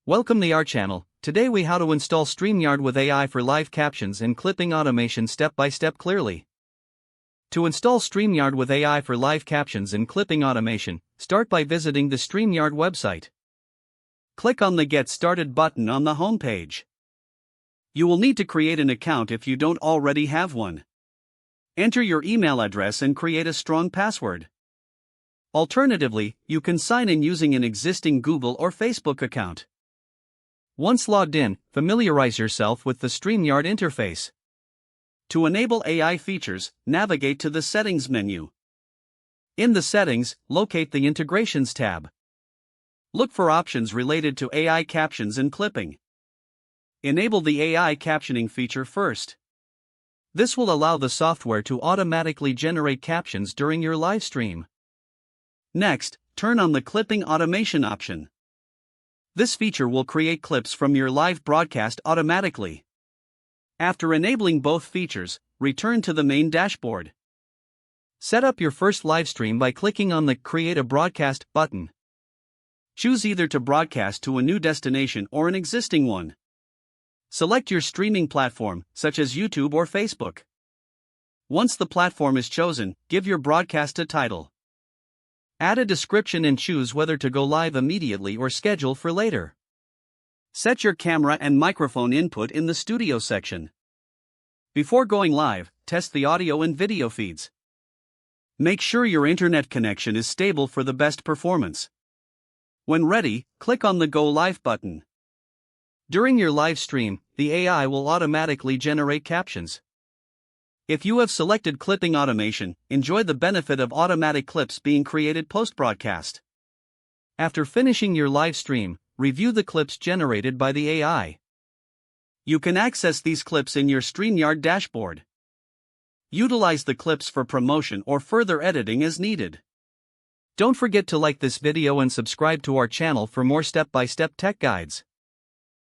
Welcome to our channel. Today we how to install Streamyard with AI for live captions and clipping automation step by step clearly. To install Streamyard with AI for live captions and clipping automation, start by visiting the Streamyard website. Click on the Get Started button on the home page. You will need to create an account if you don't already have one. Enter your email address and create a strong password. Alternatively, you can sign in using an existing Google or Facebook account. Once logged in, familiarize yourself with the Streamyard interface. To enable AI features, navigate to the Settings menu. In the Settings, locate the Integrations tab. Look for options related to AI captions and clipping. Enable the AI captioning feature first. This will allow the software to automatically generate captions during your live stream. Next, turn on the clipping automation option. This feature will create clips from your live broadcast automatically. After enabling both features, return to the main dashboard. Set up your first live stream by clicking on the Create a Broadcast button. Choose either to broadcast to a new destination or an existing one. Select your streaming platform, such as YouTube or Facebook. Once the platform is chosen, give your broadcast a title. Add a description and choose whether to go live immediately or schedule for later. Set your camera and microphone input in the studio section. Before going live, test the audio and video feeds. Make sure your internet connection is stable for the best performance. When ready, click on the Go Live button. During your live stream, the AI will automatically generate captions. If you have selected clipping automation, enjoy the benefit of automatic clips being created post-broadcast. After finishing your live stream, review the clips generated by the AI. You can access these clips in your Streamyard dashboard. Utilize the clips for promotion or further editing as needed. Don't forget to like this video and subscribe to our channel for more step-by-step tech guides.